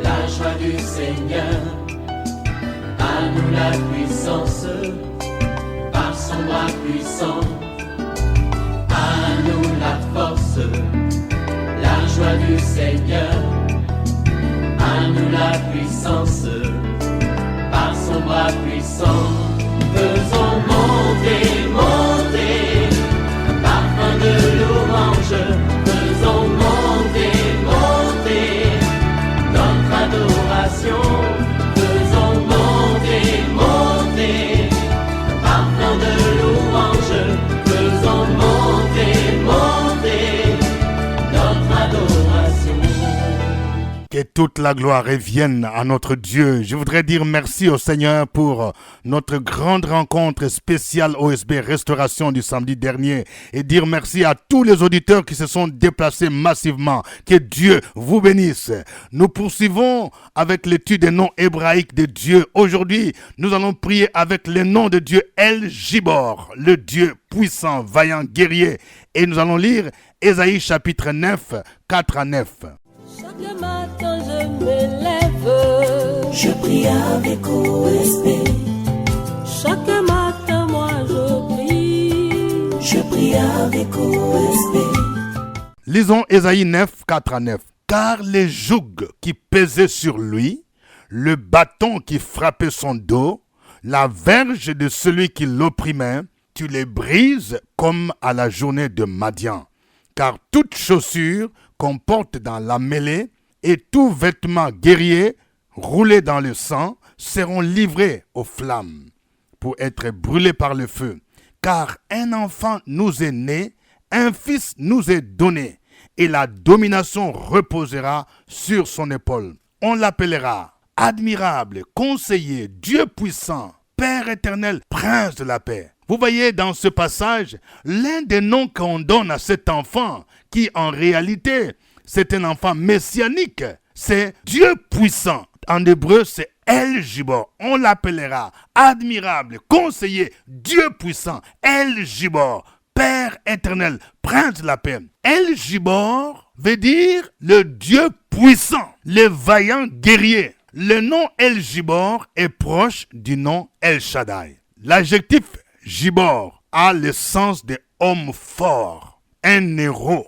la joie du Seigneur. À nous la puissance, par son bras puissant. À nous la force, la joie du Seigneur. À nous la puissance, par son bras puissant. Faisons monter, monter, un parfum de louange. Faisons monter, monter, notre adoration. Faisons monter, monter, un parfum de louange. Faisons monter, monter, notre adoration. Que toute la gloire revienne à notre Dieu. Je voudrais dire merci au Seigneur pour notre grande rencontre spéciale OSB Restauration du samedi dernier et dire merci à tous les auditeurs qui se sont déplacés massivement. Que Dieu vous bénisse. Nous poursuivons avec l'étude des noms hébraïques de Dieu. Aujourd'hui, nous allons prier avec le nom de Dieu El Gibor, le Dieu puissant, vaillant, guerrier. Et nous allons lire Ésaïe chapitre 9, 4 à 9. Chaque matin je me lève, je prie avec OSB. Chaque matin moi je prie avec OSB. Lisons Ésaïe 9, 4 à 9. Car les jougs qui pesaient sur lui, le bâton qui frappait son dos, la verge de celui qui l'opprimait, tu les brises comme à la journée de Madian. Car toute chaussure qu'on porte dans la mêlée et tout vêtement guerrier roulé dans le sang seront livrés aux flammes pour être brûlés par le feu. Car un enfant nous est né, un fils nous est donné, et la domination reposera sur son épaule. On l'appellera admirable, conseiller, Dieu puissant, Père éternel, prince de la paix. Vous voyez dans ce passage, l'un des noms qu'on donne à cet enfant, qui en réalité, c'est un enfant messianique, c'est Dieu puissant. En hébreu, c'est El Gibor. On l'appellera admirable, conseiller, Dieu puissant, El Gibor, Père éternel, prince de la paix. El Gibor veut dire le Dieu puissant, le vaillant guerrier. Le nom El Gibor est proche du nom El Shaddai. L'adjectif Gibor a le sens de homme fort, un héros,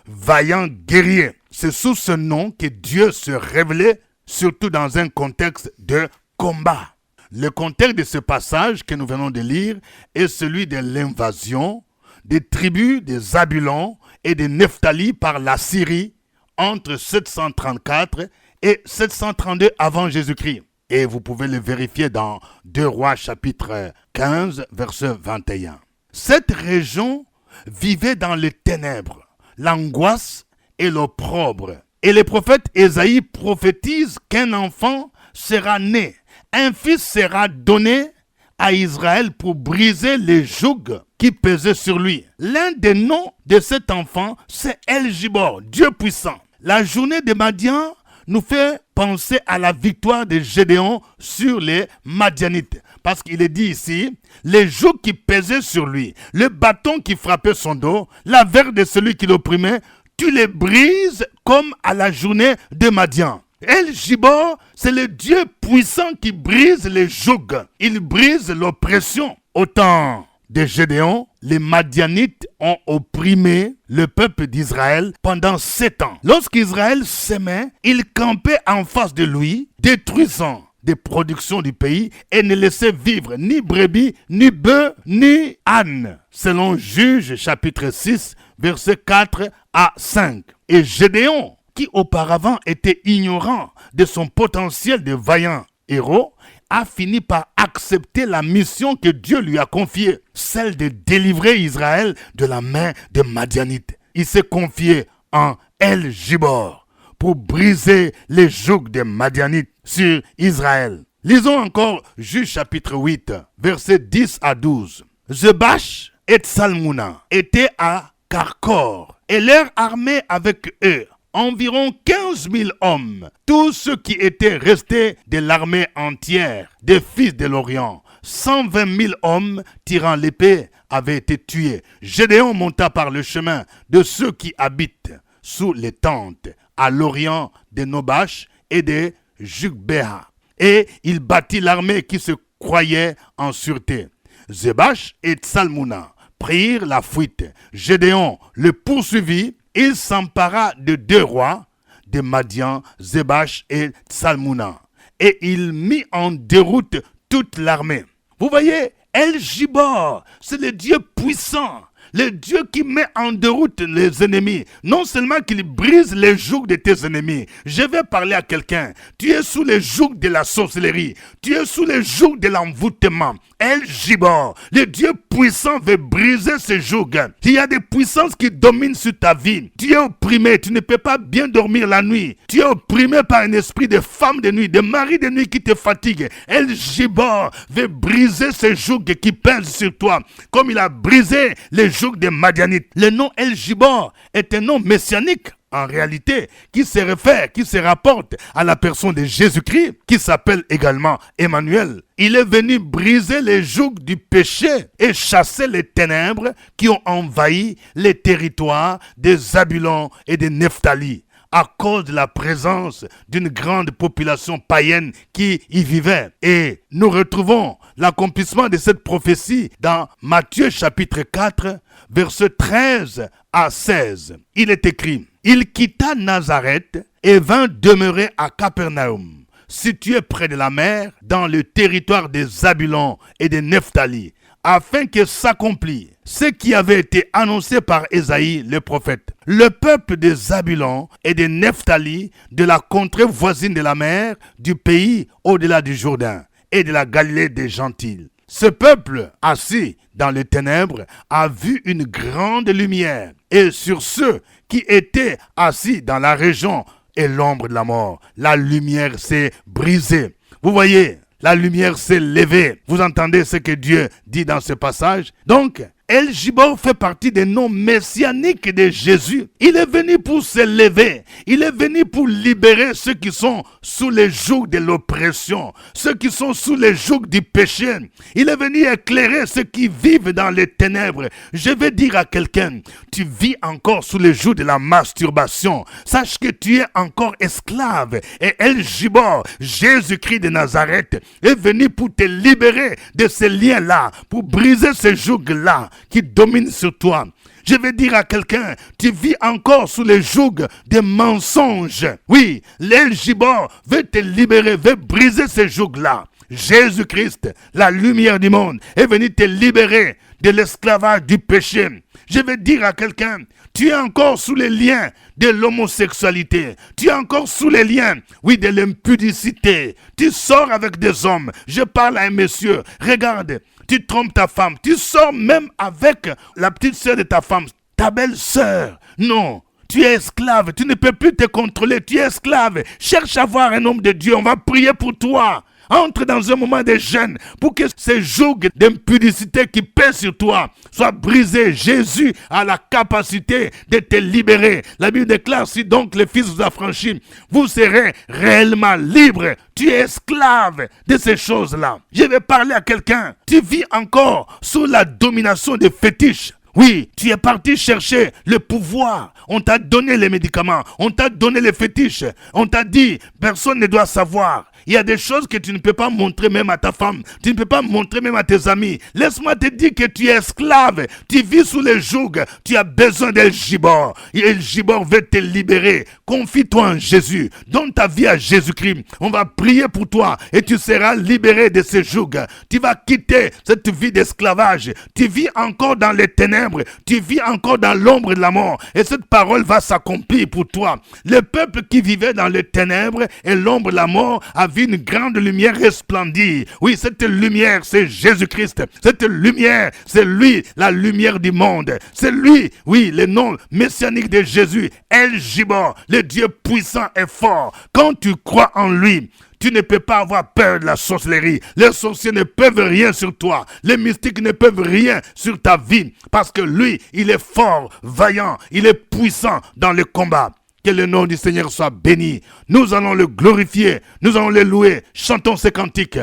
vaillant guerrier. C'est sous ce nom que Dieu se révélait, surtout dans un contexte de combat. Le contexte de ce passage que nous venons de lire est celui de l'invasion des tribus des Zabulon et des Nephtali par la Syrie entre 734 et 732 avant Jésus-Christ. Et vous pouvez le vérifier dans 2 Rois chapitre 15, verset 21. Cette région vivait dans les ténèbres, l'angoisse et l'opprobre. Et le prophète Ésaïe prophétise qu'un enfant sera né, un fils sera donné à Israël pour briser les jougs qui pesaient sur lui. L'un des noms de cet enfant, c'est El Gibor, Dieu puissant. La journée de Madian nous fait penser à la victoire de Gédéon sur les Madianites. Parce qu'il est dit ici, les jougs qui pesaient sur lui, le bâton qui frappait son dos, la verge de celui qui l'opprimait, tu les brises comme à la journée de Madian. El Gibor, c'est le Dieu puissant qui brise les jougs. Il brise l'oppression. Au temps de Gédéon, les Madianites ont opprimé le peuple d'Israël pendant 7 ans. Lorsqu'Israël s'aimait, il campait en face de lui, détruisant des productions du pays et ne laissait vivre ni brebis, ni bœufs, ni ânes. Selon Juges chapitre 6, versets 4 à 5. Et Gédéon, qui auparavant était ignorant de son potentiel de vaillant héros, a fini par accepter la mission que Dieu lui a confiée, celle de délivrer Israël de la main des Madianites. Il s'est confié en El Gibor pour briser les jougs des Madianites sur Israël. Lisons encore Juges chapitre 8, versets 10 à 12. Zebash et Salmouna étaient à Karkor et leur armée avec eux. Environ 15 000 hommes, tous ceux qui étaient restés de l'armée entière des fils de l'Orient, 120 000 hommes tirant l'épée avaient été tués. Gédéon monta par le chemin de ceux qui habitent sous les tentes, à l'orient de Nobash et de Jugbéha. Et il bâtit l'armée qui se croyait en sûreté. Zébash et Tsalmouna prirent la fuite. Gédéon le poursuivit. Il s'empara de 2 rois, de Madian, Zébash et Tsalmouna. Et il mit en déroute toute l'armée. Vous voyez, El-Gibor, c'est le Dieu puissant. Le Dieu qui met en déroute les ennemis. Non seulement qu'il brise les jougs de tes ennemis. Je vais parler à quelqu'un. Tu es sous les jougs de la sorcellerie. Tu es sous les jougs de l'envoûtement. El-Gibor, le Dieu puissant veut briser ce joug. Il y a des puissances qui dominent sur ta vie. Tu es opprimé. Tu ne peux pas bien dormir la nuit. Tu es opprimé par un esprit de femme de nuit, de mari de nuit qui te fatigue. El-Gibor veut briser ce joug qui pèse sur toi. Comme il a brisé les jougs des Madianites. Le nom El-Gibor est un nom messianique en réalité qui se rapporte à la personne de Jésus-Christ qui s'appelle également Emmanuel. Il est venu briser les jougs du péché et chasser les ténèbres qui ont envahi les territoires des Zabulon et des Nephtali, à cause de la présence d'une grande population païenne qui y vivait. Et nous retrouvons l'accomplissement de cette prophétie dans Matthieu chapitre 4, versets 13 à 16. Il est écrit: il quitta Nazareth et vint demeurer à Capernaum, situé près de la mer, dans le territoire des Zabulon et des Nephtali, afin que s'accomplisse ce qui avait été annoncé par Ésaïe le prophète. Le peuple des Zabulon et des Nephtali, de la contrée voisine de la mer, du pays au-delà du Jourdain et de la Galilée des Gentiles. Ce peuple, assis dans les ténèbres, a vu une grande lumière. Et sur ceux qui étaient assis dans la région et l'ombre de la mort, la lumière s'est brisée. Vous voyez, la lumière s'est levée. Vous entendez ce que Dieu dit dans ce passage? Donc, El-Gibor fait partie des noms messianiques de Jésus. Il est venu pour se lever. Il est venu pour libérer ceux qui sont sous les jougs de l'oppression, ceux qui sont sous les jougs du péché. Il est venu éclairer ceux qui vivent dans les ténèbres. Je vais dire à quelqu'un, tu vis encore sous les jougs de la masturbation. Sache que tu es encore esclave. Et El-Gibor, Jésus-Christ de Nazareth, est venu pour te libérer de ces liens-là, pour briser ces jougs-là qui domine sur toi. Je vais dire à quelqu'un, tu vis encore sous les jougs des mensonges. Oui, l'El-Gibor veut te libérer, veut briser ces jougs-là. Jésus-Christ, la lumière du monde, est venu te libérer de l'esclavage du péché. Je vais dire à quelqu'un, tu es encore sous les liens de l'homosexualité. Tu es encore sous les liens, oui, de l'impudicité. Tu sors avec des hommes. Je parle à un monsieur. Regarde, tu trompes ta femme. Tu sors même avec la petite sœur de ta femme, ta belle-sœur. Non. Tu es esclave, tu ne peux plus te contrôler, tu es esclave. Cherche à voir un homme de Dieu, on va prier pour toi. Entre dans un moment de jeûne pour que ces jougs d'impudicité qui pèsent sur toi soient brisés. Jésus a la capacité de te libérer. La Bible déclare, si donc le Fils vous a franchi, vous serez réellement libre. Tu es esclave de ces choses-là. Je vais parler à quelqu'un. Tu vis encore sous la domination des fétiches. Oui, tu es parti chercher le pouvoir. On t'a donné les médicaments. On t'a donné les fétiches. On t'a dit, personne ne doit savoir. Il y a des choses que tu ne peux pas montrer même à ta femme. Tu ne peux pas montrer même à tes amis. Laisse-moi te dire que tu es esclave. Tu vis sous les jougs. Tu as besoin d'El-Gibor. El-Gibor veut te libérer. Confie-toi en Jésus. Donne ta vie à Jésus-Christ. On va prier pour toi et tu seras libéré de ces jougs. Tu vas quitter cette vie d'esclavage. Tu vis encore dans les ténèbres. Tu vis encore dans l'ombre de la mort. Et cette parole va s'accomplir pour toi. Le peuple qui vivait dans les ténèbres et l'ombre de la mort a vu une grande lumière resplendir. Oui, cette lumière, c'est Jésus-Christ. Cette lumière, c'est lui, la lumière du monde. C'est lui, oui, le nom messianique de Jésus. El-Gibor, le Dieu puissant et fort. Quand tu crois en lui, tu ne peux pas avoir peur de la sorcellerie. Les sorciers ne peuvent rien sur toi. Les mystiques ne peuvent rien sur ta vie. Parce que lui, il est fort, vaillant, il est puissant dans le combat. Que le nom du Seigneur soit béni. Nous allons le glorifier. Nous allons le louer. Chantons ces cantiques.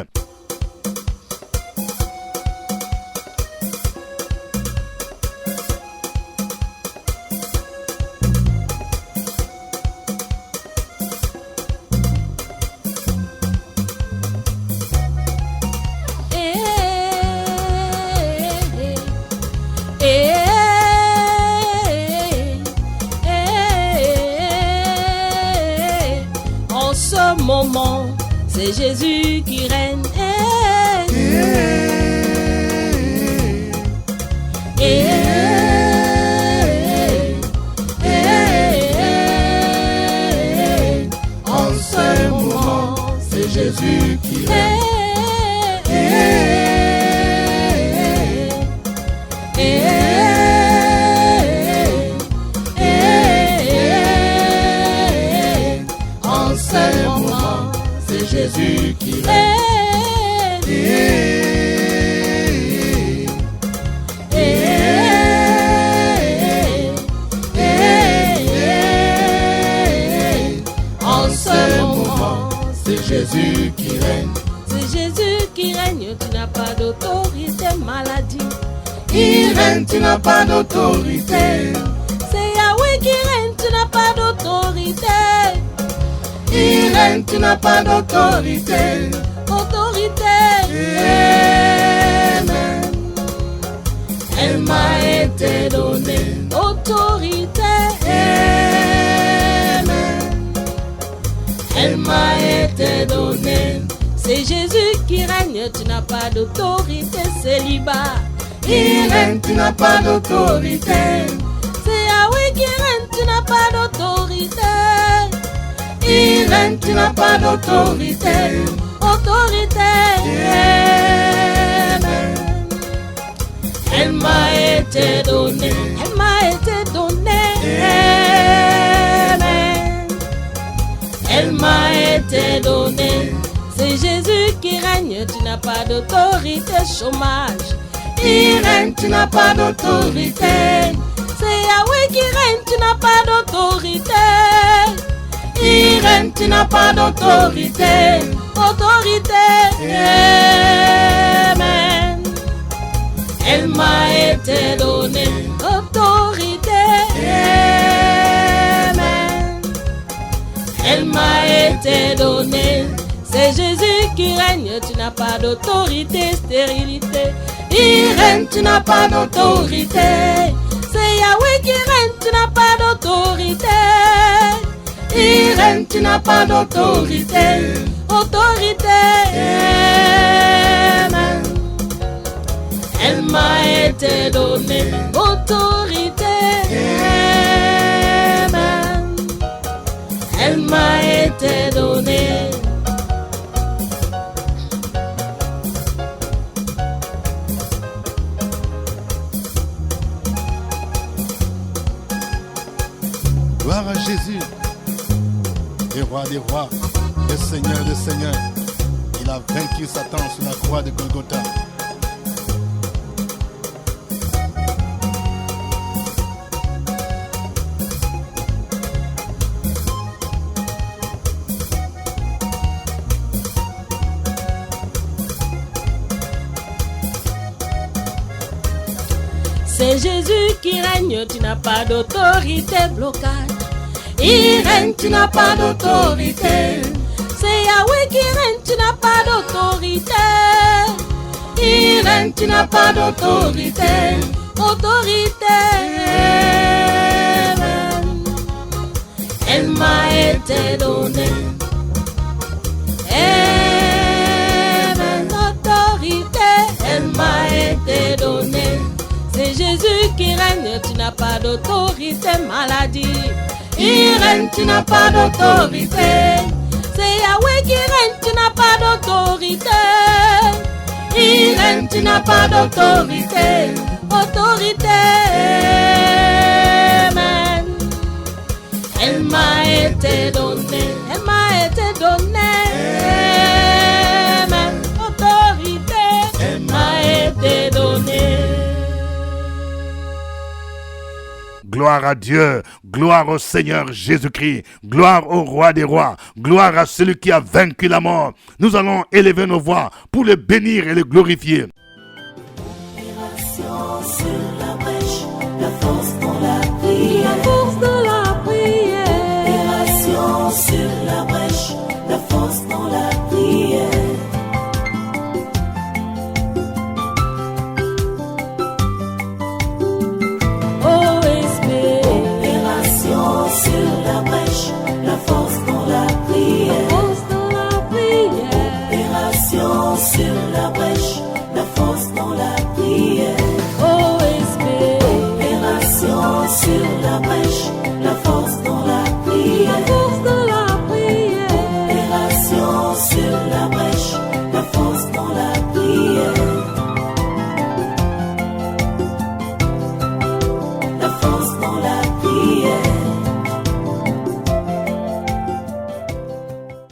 ce moment, c'est Jésus qui règne. En ce moment, c'est Jésus qui règne. En ce moment, c'est Jésus qui règne. En ce moment, c'est Jésus qui règne. C'est Jésus qui règne, tu n'as pas d'autorité, maladie. Il règne, tu n'as pas d'autorité. C'est Yahweh qui règne, tu n'as pas d'autorité. Il règne, tu n'as pas d'autorité. Autorité. Amen. Elle m'a été donnée. Autorité. Amen. Elle m'a été donnée. C'est Jésus qui règne, tu n'as pas d'autorité, célibat. Il règne, tu n'as pas d'autorité. C'est Yahweh qui règne, tu n'as pas d'autorité. Il règne, tu n'as pas d'autorité. Autorité. Amen. Elle m'a été donnée. Elle m'a été donnée. Amen. Elle m'a été donnée. C'est Jésus qui règne, tu n'as pas d'autorité, chômage. Il règne, tu n'as pas d'autorité. C'est Yahweh qui règne, tu n'as pas d'autorité. Il règne, tu n'as pas d'autorité. Autorité. Amen. Elle m'a été donnée. Autorité. Amen. Elle m'a été donnée. C'est Jésus qui règne, tu n'as pas d'autorité, stérilité. Il règne, tu n'as pas d'autorité. C'est Yahweh qui règne, tu n'as pas d'autorité. Il règne, tu n'as pas d'autorité. Autorité. Amen. Elle m'a été donnée. Autorité. Amen. Elle m'a été donnée. Gloire à Jésus, le roi des rois, le Seigneur des seigneurs. Il a vaincu Satan sur la croix de Golgotha. C'est Jésus qui règne, tu n'as pas d'autorité, blocage. Il règne, tu n'as pas d'autorité. C'est Yahweh qui règne, tu n'as pas d'autorité. Il règne, tu n'as pas d'autorité. Autorité. Amen. Elle m'a été donnée. Amen. Autorité. Elle m'a été donnée. C'est Jésus qui règne, tu n'as pas d'autorité, maladie. Il règne, tu n'as pas d'autorité. C'est Yahweh qui règne, tu n'as pas d'autorité. Il règne, tu n'as pas d'autorité. Autorité. Amen. Elle m'a été donnée. Elle m'a été donnée. Amen. Autorité. Elle m'a été donnée. Gloire à Dieu, gloire au Seigneur Jésus-Christ, gloire au roi des rois, gloire à celui qui a vaincu la mort. Nous allons élever nos voix pour le bénir et le glorifier. Opération sur la brèche, la force dans la prière. La force dans la prière. Opération sur la brèche, la force dans la prière. OSP. Opération sur la brèche, la force dans la prière. La force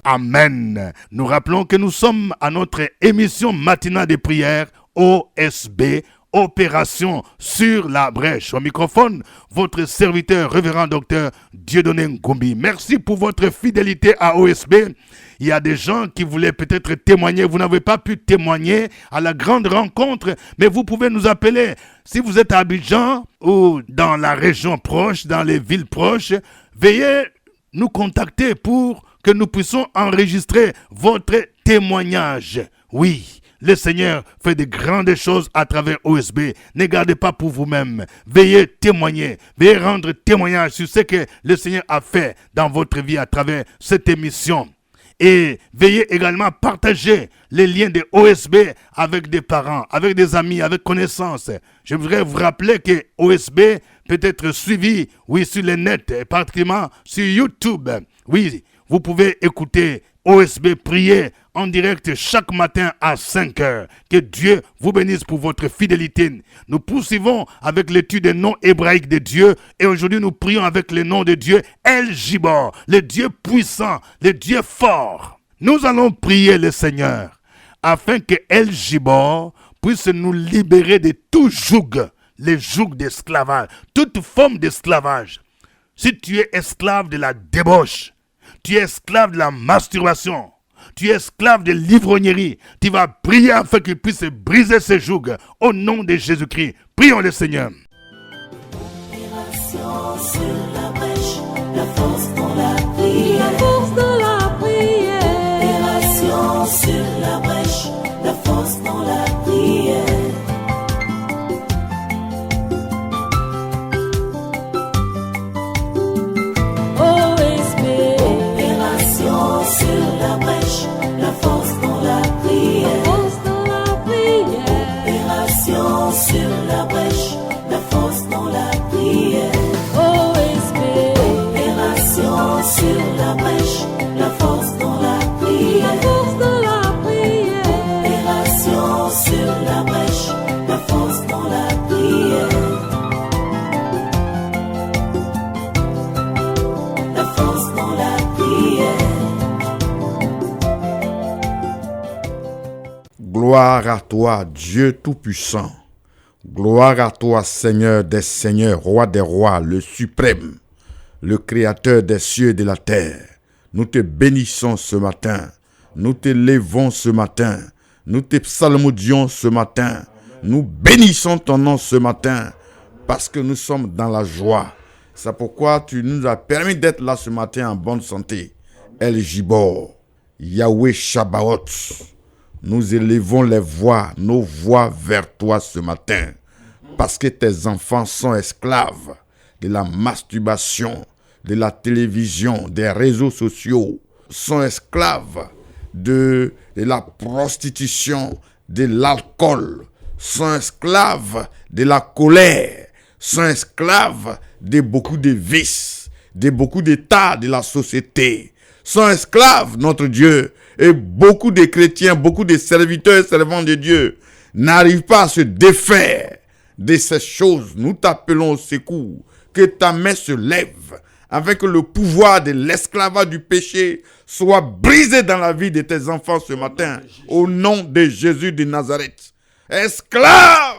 Amen. Nous rappelons que nous sommes à notre émission matinale de prière OSB, Opération sur la brèche. Au microphone, votre serviteur, révérend docteur Dieudonné Ngumbi. Merci pour votre fidélité à OSB. Il y a des gens qui voulaient peut-être témoigner. Vous n'avez pas pu témoigner à la grande rencontre, mais vous pouvez nous appeler. Si vous êtes à Abidjan ou dans la région proche, dans les villes proches, veuillez nous contacter pour que nous puissions enregistrer votre témoignage. Oui, le Seigneur fait de grandes choses à travers OSB. Ne gardez pas pour vous-même. Veuillez témoigner. Veuillez rendre témoignage sur ce que le Seigneur a fait dans votre vie à travers cette émission. Et veuillez également partager les liens de OSB avec des parents, avec des amis, avec connaissances. Je voudrais vous rappeler que OSB peut être suivi, oui, sur le net, et particulièrement sur YouTube. Oui, vous pouvez écouter OSB prier en direct chaque matin à 5 heures. Que Dieu vous bénisse pour votre fidélité. Nous poursuivons avec l'étude des noms hébraïques de Dieu et aujourd'hui nous prions avec le nom de Dieu El Gibor, le Dieu puissant, le Dieu fort. Nous allons prier le Seigneur afin que El Gibor puisse nous libérer de tout joug, les jougs d'esclavage, toute forme d'esclavage. Si tu es esclave de la débauche, tu es esclave de la masturbation, tu es esclave de l'ivrognerie, tu vas prier afin qu'il puisse briser ce joug au nom de Jésus-Christ. Prions le Seigneur. Opération sur la brèche, la force dans la prière. La force dans la prière. Opération sur la brèche, la force dans la prière. OSB. Opération sur la brèche, la force dans la prière. Force dans la prière. Opération sur la brèche, la force dans la prière. OSB. Opération sur la brèche, la force dans la La prière. force dans la prière. Opération sur la brèche, la force dans la prière. La force dans la prière. Gloire à toi, Dieu Tout-Puissant. Gloire à toi, Seigneur des Seigneurs, Roi des Rois, le Suprême, le Créateur des cieux et de la terre. Nous te bénissons ce matin. Nous te levons ce matin. Nous te psalmodions ce matin. Nous bénissons ton nom ce matin parce que nous sommes dans la joie. C'est pourquoi tu nous as permis d'être là ce matin en bonne santé. El Gibor, Yahweh Shabbaoth. Nous élevons nos voix vers toi ce matin, parce que tes enfants sont esclaves de la masturbation, de la télévision, des réseaux sociaux, sont esclaves de la prostitution, de l'alcool, sont esclaves de la colère, sont esclaves de beaucoup de vices, de beaucoup d'états de la société, sont esclaves, notre Dieu. Et beaucoup de chrétiens, beaucoup de serviteurs et servants de Dieu n'arrivent pas à se défaire de ces choses. Nous t'appelons au secours. Que ta main se lève afin que le pouvoir de l'esclavage du péché soit brisé dans la vie de tes enfants ce matin. Au nom de Jésus de Nazareth. Esclaves,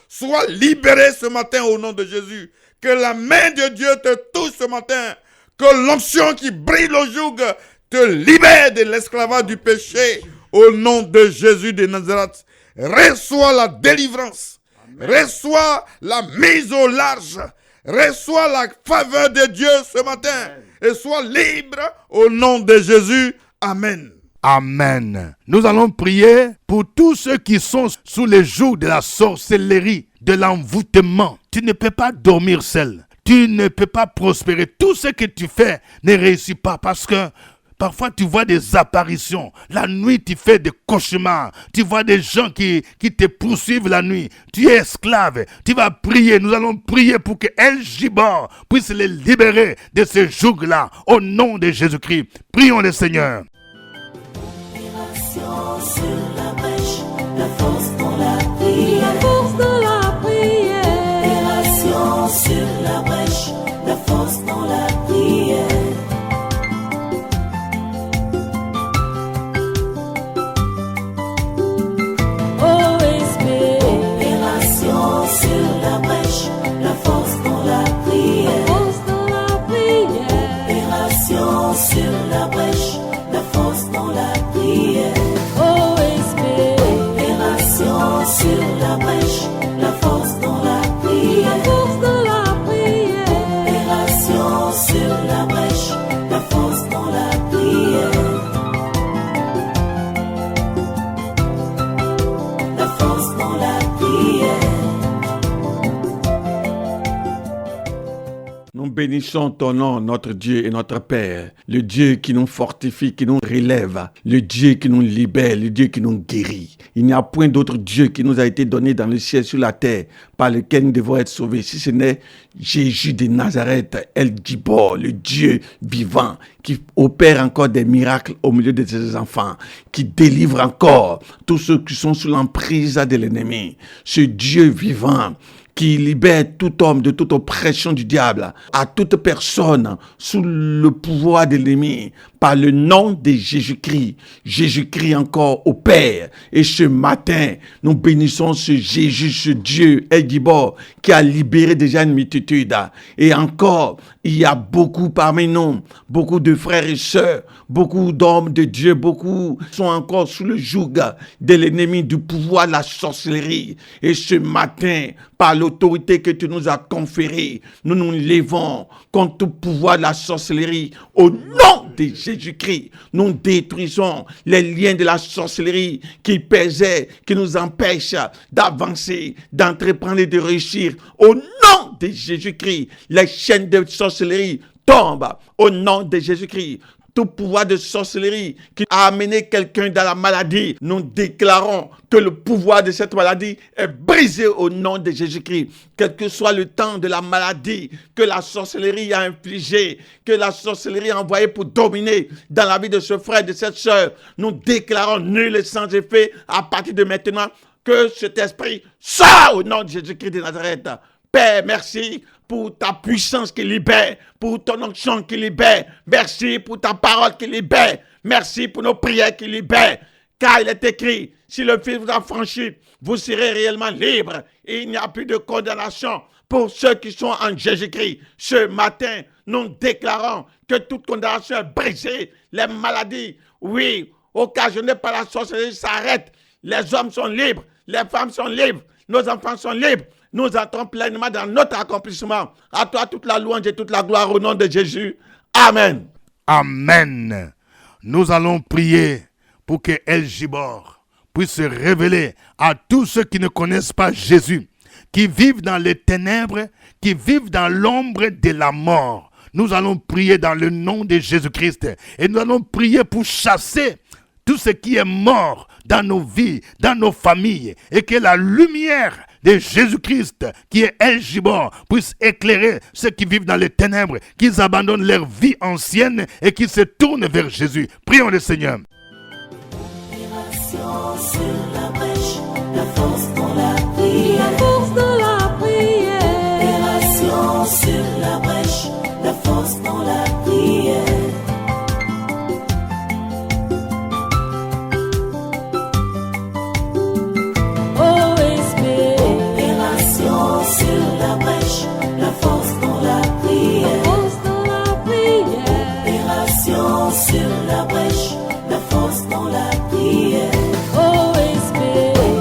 sois libérés ce matin au nom de Jésus. Que la main de Dieu te touche ce matin. Que l'onction qui brise le joug te libère de l'esclavage du péché au nom de Jésus de Nazareth. Reçois la délivrance. Reçois la mise au large. Reçois la faveur de Dieu ce matin. Et sois libre au nom de Jésus. Amen. Amen. Nous allons prier pour tous ceux qui sont sous les jougs de la sorcellerie, de l'envoûtement. Tu ne peux pas dormir seul. Tu ne peux pas prospérer. Tout ce que tu fais ne réussit pas parce que parfois, tu vois des apparitions. La nuit, tu fais des cauchemars. Tu vois des gens qui te poursuivent la nuit. Tu es esclave. Tu vas prier. Nous allons prier pour que El Gibor puisse les libérer de ce joug-là. Au nom de Jésus-Christ. Prions le Seigneur. Opération sur la brèche, la force dans la prière. La force dans la prière. Opération sur la brèche, la force dans la prière. Opération sur la brèche, la force dans la prière. OSP, Opération sur la brèche, la force dans la la prière. force de la prière. Opération sur la brèche, la force dans la prière. La force dans la prière. Nous bénissons ton nom, notre Dieu et notre Père, le Dieu qui nous fortifie, qui nous relève, le Dieu qui nous libère, le Dieu qui nous guérit. Il n'y a point d'autre Dieu qui nous a été donné dans le ciel, sur la terre, par lequel nous devons être sauvés, si ce n'est Jésus de Nazareth, El Gibor, le Dieu vivant, qui opère encore des miracles au milieu de ses enfants, qui délivre encore tous ceux qui sont sous l'emprise de l'ennemi. Ce Dieu vivant, qui libère tout homme de toute oppression du diable, à toute personne sous le pouvoir de l'ennemi, par le nom de Jésus-Christ. Jésus-Christ encore au Père. Et ce matin, nous bénissons ce Jésus, ce Dieu, El Gibor, qui a libéré déjà une multitude. Et encore, il y a beaucoup parmi nous, beaucoup de frères et sœurs, beaucoup d'hommes de Dieu, beaucoup sont encore sous le joug de l'ennemi, du pouvoir de la sorcellerie. Et ce matin, par l'autorité que tu nous as conférée, nous nous levons contre tout pouvoir de la sorcellerie. Au nom de Jésus-Christ, nous détruisons les liens de la sorcellerie qui pesaient, qui nous empêchent d'avancer, d'entreprendre et de réussir. Au nom de Jésus-Christ, les chaînes de sorcellerie tombent. Au nom de Jésus-Christ, tout pouvoir de sorcellerie qui a amené quelqu'un dans la maladie, nous déclarons que le pouvoir de cette maladie est brisé au nom de Jésus-Christ. Quel que soit le temps de la maladie que la sorcellerie a infligé, que la sorcellerie a envoyé pour dominer dans la vie de ce frère, de cette sœur, nous déclarons nul et sans effet à partir de maintenant que cet esprit sort au nom de Jésus-Christ de Nazareth. Père, merci pour ta puissance qui libère, pour ton onction qui libère. Merci pour ta parole qui libère. Merci pour nos prières qui libèrent. Car il est écrit, si le Fils vous a franchi, vous serez réellement libre. Et il n'y a plus de condamnation pour ceux qui sont en Jésus-Christ. Ce matin, nous déclarons que toute condamnation est brisée. Les maladies, oui, occasionnées par la sorcellerie s'arrêtent. Les hommes sont libres, les femmes sont libres, nos enfants sont libres. Nous entrons pleinement dans notre accomplissement. À toi toute la louange et toute la gloire au nom de Jésus. Amen. Amen. Nous allons prier pour que El Gibor puisse se révéler à tous ceux qui ne connaissent pas Jésus, qui vivent dans les ténèbres, qui vivent dans l'ombre de la mort. Nous allons prier dans le nom de Jésus-Christ et nous allons prier pour chasser tout ce qui est mort dans nos vies, dans nos familles, et que la lumière de Jésus-Christ, qui est El Gibor, puisse éclairer ceux qui vivent dans les ténèbres, qu'ils abandonnent leur vie ancienne et qu'ils se tournent vers Jésus. Prions le Seigneur. Opération sur la brèche, la force dans la prière. La force de la prière. Opération sur la brèche, la force dans la prière. OSP, Opération sur la brèche, la force dans la la prière. force de la prière. Opération sur la brèche, la force dans la prière. OSP,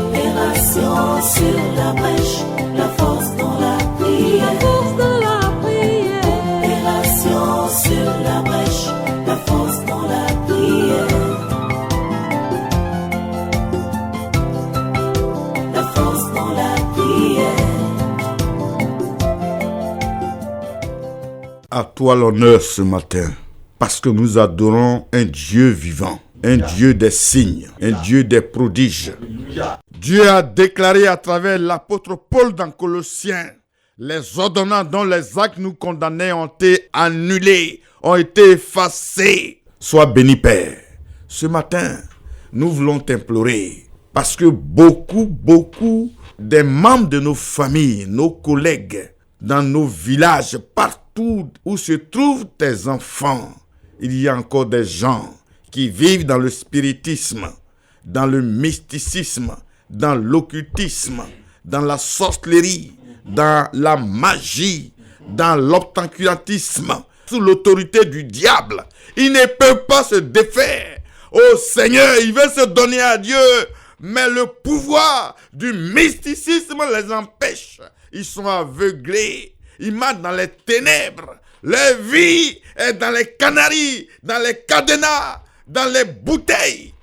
Opération sur la brèche, la force dans la la prière. force de la prière. Opération sur la brèche, la force dans la prière. La force dans la prière. À toi l'honneur ce matin, parce que nous adorons un Dieu vivant, un Dieu des signes, un Dieu des prodiges. Dieu a déclaré à travers l'apôtre Paul dans Colossiens, les ordonnances dont les actes nous condamnaient ont été annulés, ont été effacés. Sois béni, Père. Ce matin, nous voulons t'implorer, parce que beaucoup des membres de nos familles, nos collègues, dans nos villages, partout où se trouvent tes enfants, il y a encore des gens qui vivent dans le spiritisme, dans le mysticisme, dans l'occultisme, dans la sorcellerie, dans la magie, dans l'obscurantisme. sous l'autorité du diable. Il ne peut pas se défaire. Oh Seigneur, il veut se donner à Dieu, mais le pouvoir du mysticisme les empêche. Ils sont aveuglés. Ils marchent dans les ténèbres. Leur vie est dans les canaries, dans les cadenas, dans les bouteilles.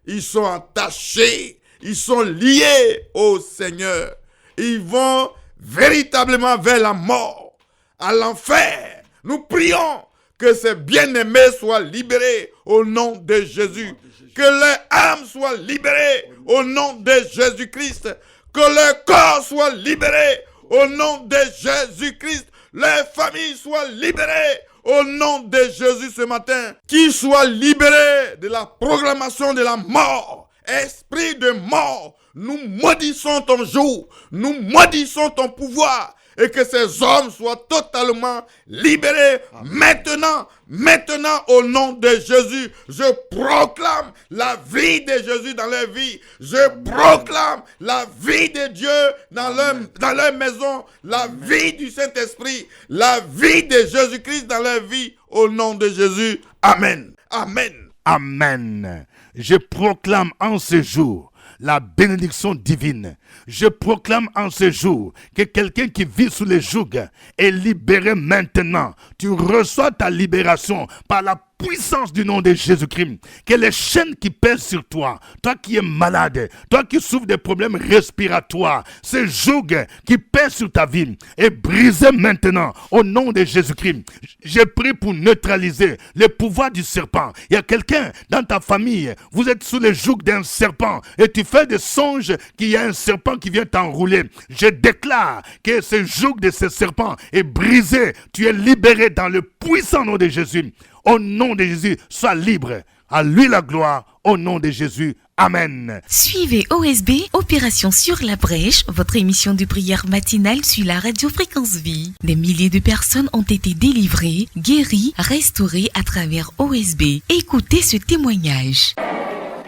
Ils sont attachés. Ils sont liés au Seigneur. Ils vont véritablement vers la mort, à l'enfer. Nous prions que ces bien-aimés soient libérés au nom de Jésus. Que leur âme soit libérée au nom de Jésus-Christ. Que leur corps soit libéré au nom de Jésus-Christ. Leur famille soit libérée au nom de Jésus ce matin. Qu'ils soient libérés de la proclamation de la mort. Esprit de mort, nous maudissons ton jour, nous maudissons ton pouvoir, et que ces hommes soient totalement libérés. Maintenant au nom de Jésus, je proclame la vie de Jésus dans leur vie. Je proclame la vie de Dieu dans leur maison, la vie du Saint-Esprit, la vie de Jésus-Christ dans leur vie, au nom de Jésus. Amen. Amen. Amen. Je proclame en ce jour la bénédiction divine. Je proclame en ce jour que quelqu'un qui vit sous les jougs est libéré maintenant. Tu reçois ta libération par la puissance du nom de Jésus-Christ. Que les chaînes qui pèsent sur toi, toi qui es malade, toi qui souffres de problèmes respiratoires, ce joug qui pèse sur ta vie est brisé maintenant au nom de Jésus-Christ. Je prie pour neutraliser le pouvoir du serpent. Il y a quelqu'un dans ta famille, vous êtes sous le joug d'un serpent et tu fais des songes qu'il y a un serpent qui vient t'enrouler. Je déclare que ce joug de ce serpent est brisé. Tu es libéré dans le puissant nom de Jésus. Au nom de Jésus, sois libre. À lui la gloire, au nom de Jésus. Amen. Suivez OSB, Opération sur la brèche, votre émission de prière matinale sur la radio Fréquence Vie. Des milliers de personnes ont été délivrées, guéries, restaurées à travers OSB. Écoutez ce témoignage.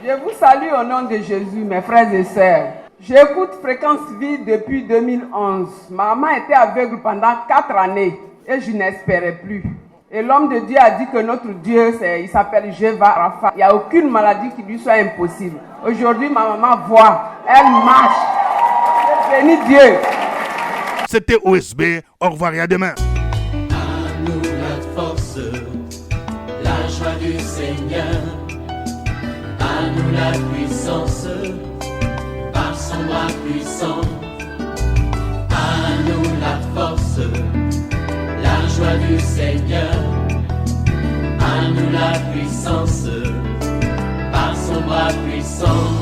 Je vous salue au nom de Jésus, mes frères et sœurs. J'écoute Fréquence Vie depuis 2011. Ma maman était aveugle pendant 4 années et je n'espérais plus. Et l'homme de Dieu a dit que notre Dieu, il s'appelle Jéhovah Rapha. Il n'y a aucune maladie qui lui soit impossible. Aujourd'hui, ma maman voit, elle marche. Je bénis Dieu. C'était OSB. Au revoir et à demain. À nous la force, la joie du Seigneur. À nous la puissance, par son bras puissant. À nous la force, la joie du Seigneur. À nous la puissance, par son bras puissant.